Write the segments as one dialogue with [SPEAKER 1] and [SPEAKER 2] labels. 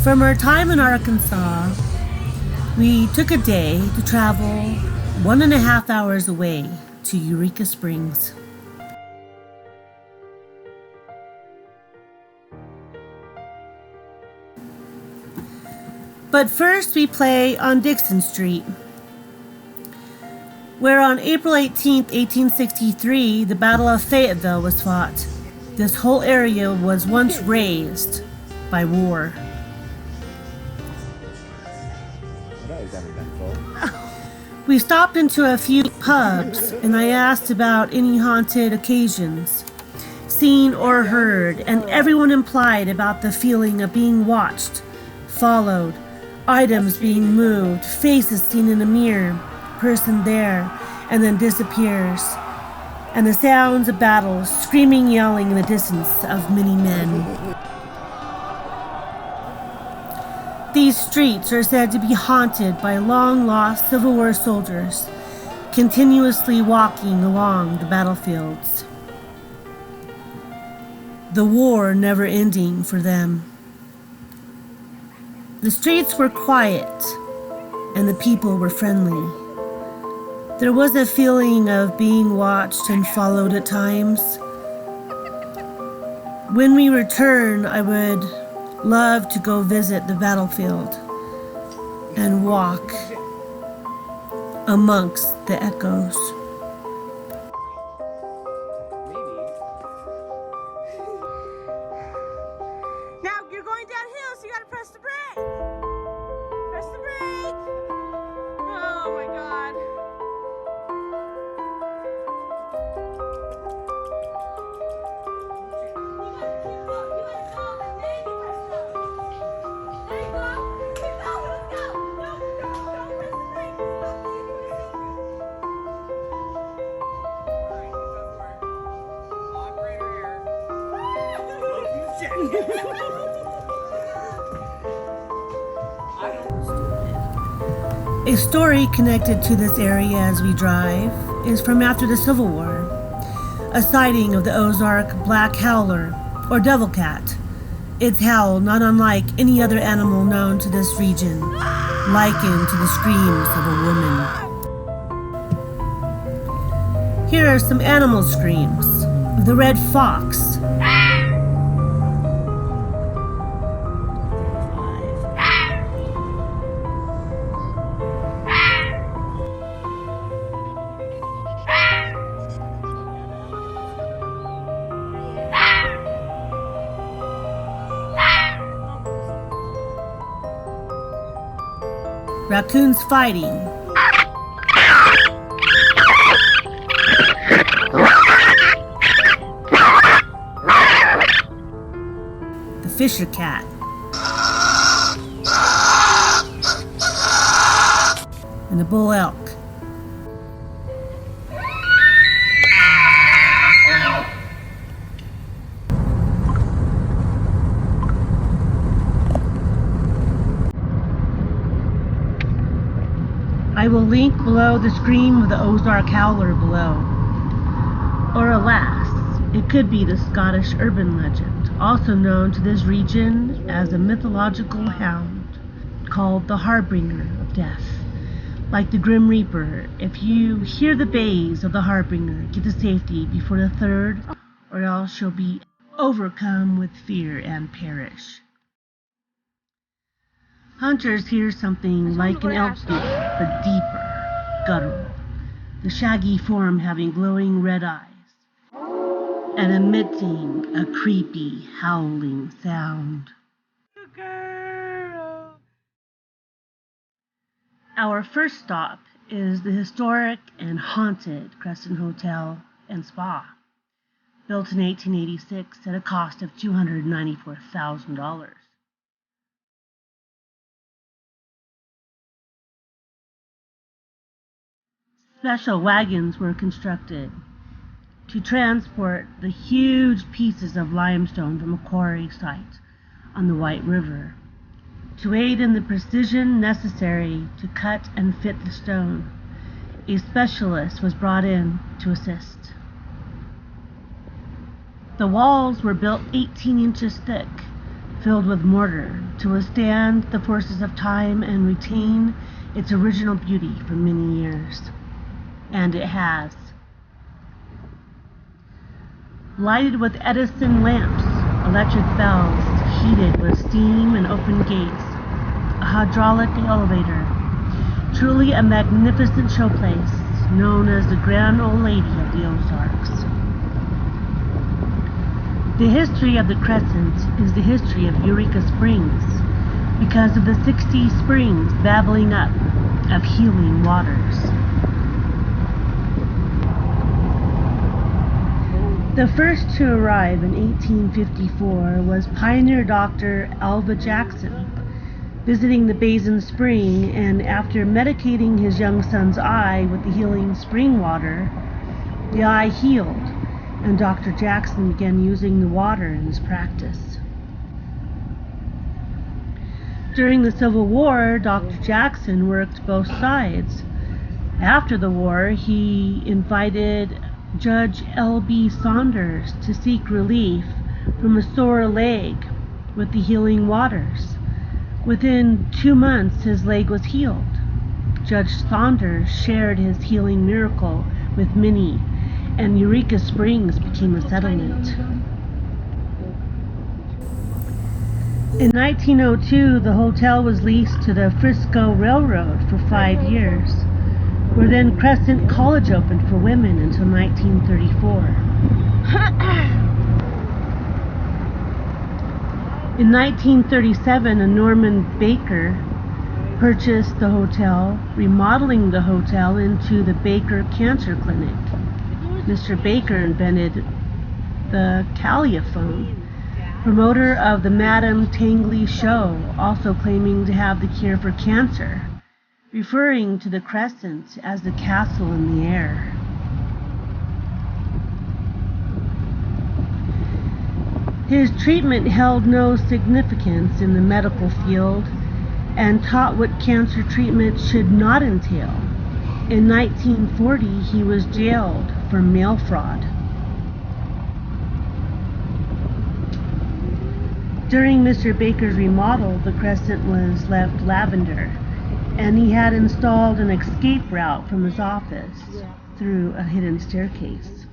[SPEAKER 1] From our time in Arkansas, we took a day to travel 1.5 hours away to Eureka Springs. But first we play on Dixon Street, where on April 18, 1863, the Battle of Fayetteville was fought. This whole area was once razed by war. We stopped into a few pubs, and I asked about any haunted occasions, seen or heard, and everyone implied about the feeling of being watched, followed, items being moved, faces seen in a mirror, person there, and then disappears, and the sounds of battles, screaming, yelling in the distance of many men. These streets are said to be haunted by long-lost Civil War soldiers, continuously walking along the battlefields. The war never ending for them. The streets were quiet, and the people were friendly. There was a feeling of being watched and followed at times. When we return, I would love to go visit the battlefield and walk amongst the echoes.
[SPEAKER 2] Now you're going downhill, so you gotta press the brake. Press the brake. Oh my God.
[SPEAKER 1] A story connected to this area as we drive is from after the Civil War, a sighting of the Ozark black howler, or devil cat. Its howl not unlike any other animal known to this region, likened to the screams of a woman. Here are some animal screams of the red fox, raccoons fighting, the fisher cat, and the bull elk. I will link below the scream of the Ozark howler below. Or alas, it could be the Scottish urban legend, also known to this region as a mythological hound, called the harbinger of death. Like the Grim Reaper, if you hear the bays of the harbinger, get to safety before the third, or else you'll be overcome with fear and perish. Hunters hear something like an elk beat, but deeper, guttural, the shaggy form having glowing red eyes, and emitting a creepy, howling sound.
[SPEAKER 2] Girl.
[SPEAKER 1] Our first stop is the historic and haunted Crescent Hotel and Spa, built in 1886 at a cost of $294,000. Special wagons were constructed to transport the huge pieces of limestone from a quarry site on the White River. To aid in the precision necessary to cut and fit the stone, a specialist was brought in to assist. The walls were built 18 inches thick, filled with mortar to withstand the forces of time and retain its original beauty for many years. And it has. Lighted with Edison lamps, electric bells, heated with steam and open gates, a hydraulic elevator, truly a magnificent showplace known as the Grand Old Lady of the Ozarks. The history of the Crescent is the history of Eureka Springs because of the 60 springs babbling up of healing waters. The first to arrive in 1854 was pioneer Dr. Alva Jackson, visiting the Basin Spring, and after medicating his young son's eye with the healing spring water, the eye healed, and Dr. Jackson began using the water in his practice. During the Civil War, Dr. Jackson worked both sides. After the war, he invited Judge L.B. Saunders to seek relief from a sore leg with the healing waters. Within 2 months, his leg was healed. Judge Saunders shared his healing miracle with many, and Eureka Springs became a settlement. In 1902, the hotel was leased to the Frisco Railroad for 5 years, where then Crescent College opened for women until 1934. In 1937, a Norman Baker purchased the hotel, remodeling the hotel into the Baker Cancer Clinic. Mr. Baker invented the Calliophone, promoter of the Madame Tangley show, also claiming to have the cure for cancer, referring to the Crescent as the castle in the air. His treatment held no significance in the medical field and taught what cancer treatment should not entail. In 1940, he was jailed for mail fraud. During Mr. Baker's remodel, the Crescent was left lavender, and he had installed an escape route from his office through a hidden staircase.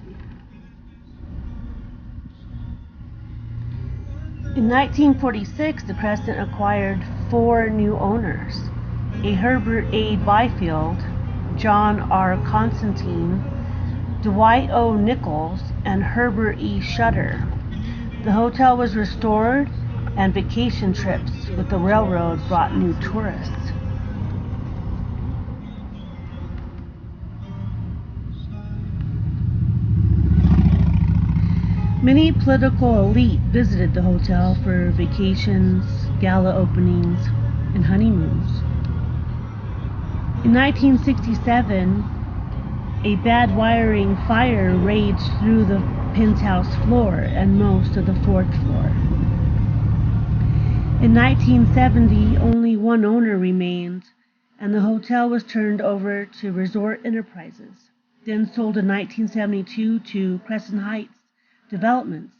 [SPEAKER 1] In 1946, the Crescent acquired 4 new owners: a Herbert A. Byfield, John R. Constantine, Dwight O. Nichols, and Herbert E. Shutter. The hotel was restored, and vacation trips with the railroad brought new tourists. Many political elite visited the hotel for vacations, gala openings, and honeymoons. In 1967, a bad wiring fire raged through the penthouse floor and most of the 4th floor. In 1970, only 1 owner remained, and the hotel was turned over to Resort Enterprises, then sold in 1972 to Crescent Heights Developments,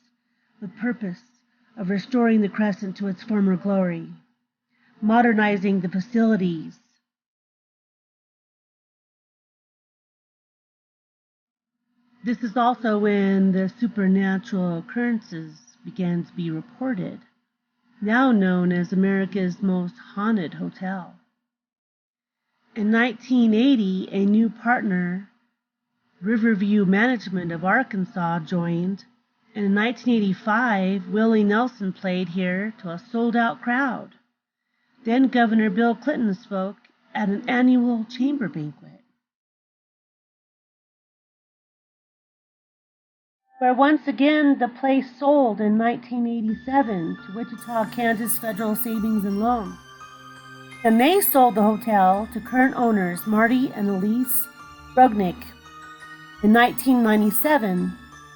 [SPEAKER 1] with purpose of restoring the Crescent to its former glory, modernizing the facilities. This is also when the supernatural occurrences began to be reported, now known as America's most haunted hotel. In 1980, a new partner, Riverview Management of Arkansas, joined, and in 1985, Willie Nelson played here to a sold-out crowd. Then Governor Bill Clinton spoke at an annual chamber banquet, where once again the place sold in 1987 to Wichita, Kansas Federal Savings and Loan. Then they sold the hotel to current owners Marty and Elise Brugnick in 1997,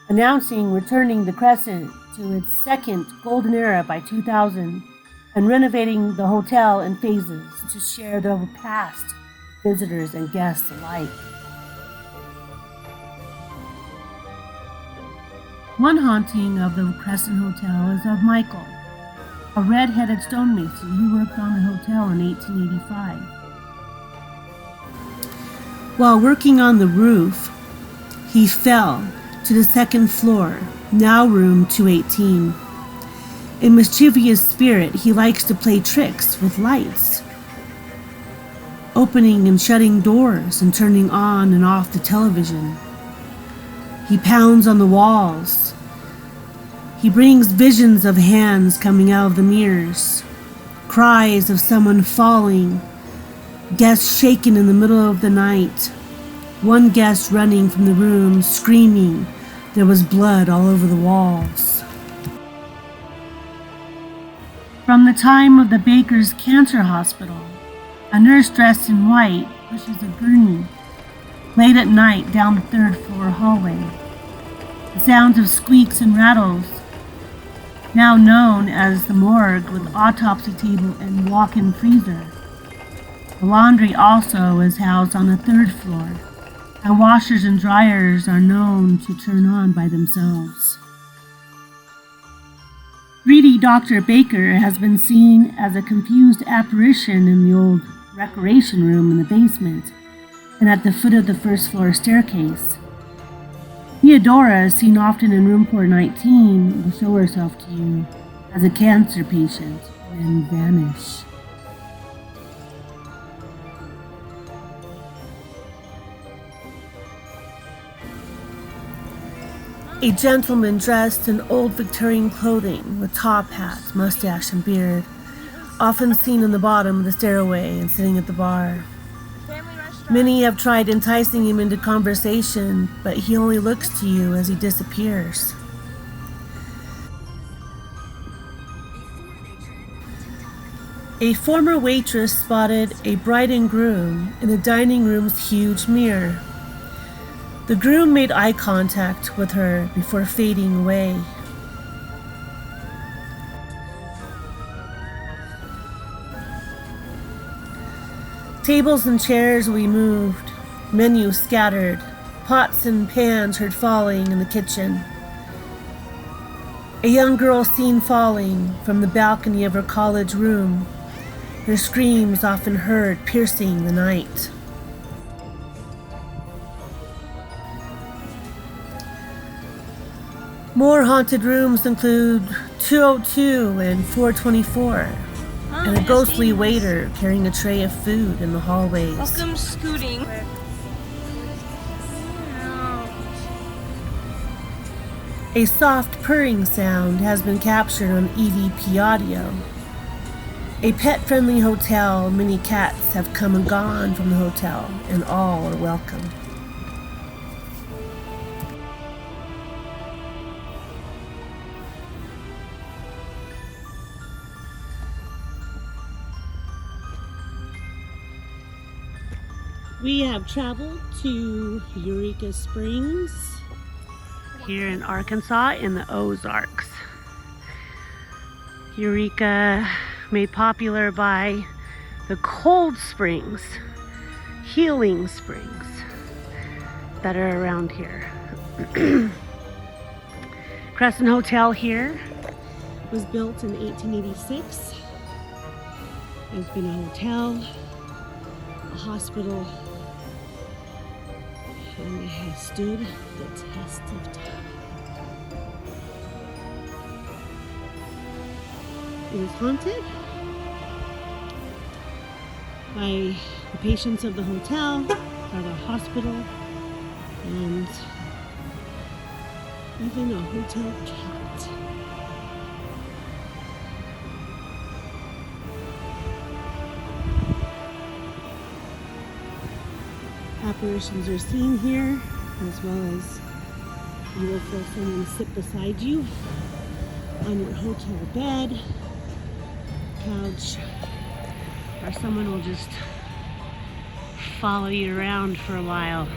[SPEAKER 1] announcing returning the Crescent to its second golden era by 2000 and renovating the hotel in phases to share the past visitors and guests alike. One haunting of the Crescent Hotel is of Michael, a red-headed stonemason who worked on the hotel in 1885. While working on the roof, he fell to the second floor, now room 218. A mischievous spirit, he likes to play tricks with lights, opening and shutting doors and turning on and off the television. He pounds on the walls. He brings visions of hands coming out of the mirrors, cries of someone falling, guests shaken in the middle of the night, one guest running from the room screaming there was blood all over the walls. From the time of the Baker's Cancer Hospital, a nurse dressed in white pushes a gurney late at night down the third floor hallway. The sounds of squeaks and rattles, now known as the morgue with autopsy table and walk-in freezer. The laundry also is housed on the third floor, and washers and dryers are known to turn on by themselves. Greedy Dr. Baker has been seen as a confused apparition in the old recreation room in the basement and at the foot of the first floor staircase. Theodora, seen often in room 419, will show herself to you as a cancer patient and vanish. A gentleman dressed in old Victorian clothing with top hat, mustache, and beard, often seen in the bottom of the stairway and sitting at the bar. Many have tried enticing him into conversation, but he only looks to you as he disappears. A former waitress spotted a bride and groom in the dining room's huge mirror. The groom made eye contact with her before fading away. Tables and chairs we moved, menus scattered, pots and pans heard falling in the kitchen. A young girl seen falling from the balcony of her college room, her screams often heard piercing the night. More haunted rooms include 202 and 424, and a ghostly waiter carrying a tray of food in the hallways.
[SPEAKER 2] Welcome scooting.
[SPEAKER 1] A soft purring sound has been captured on EVP audio. A pet-friendly hotel, many cats have come and gone from the hotel, and all are welcome. We have traveled to Eureka Springs here in Arkansas in the Ozarks. Eureka, made popular by the cold springs, healing springs that are around here. Crescent Hotel here was built in 1886. It's been a hotel, a hospital, and it has stood the test of time. It is haunted by the patients of the hotel, by the hospital, and even a hotel cat. Apparitions are seen here, as well as you will feel someone sit beside you on your hotel bed, couch, or someone will just follow you around for a while.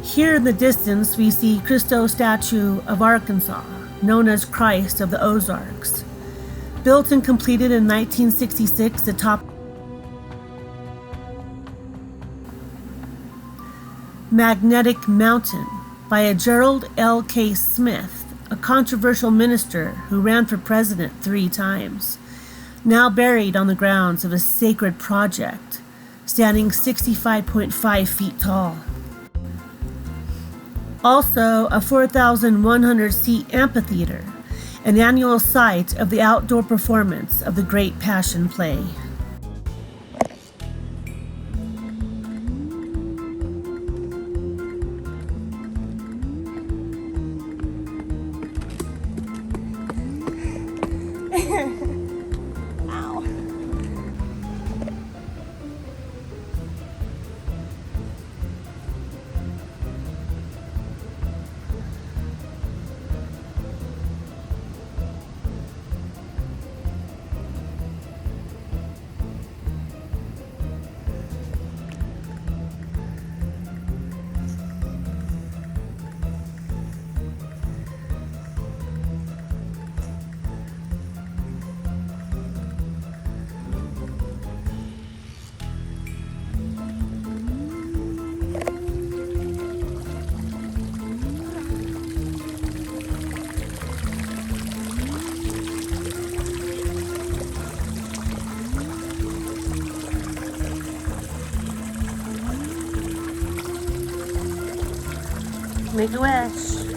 [SPEAKER 1] Here in the distance, we see Christo's statue of Arkansas, known as Christ of the Ozarks. Built and completed in 1966 atop Magnetic Mountain by a Gerald L. K. Smith, a controversial minister who ran for president 3 times, now buried on the grounds of a sacred project, standing 65.5 feet tall. Also, a 4,100-seat amphitheater, an annual site of the outdoor performance of the Great Passion Play.
[SPEAKER 2] Ow.
[SPEAKER 1] Make a wish.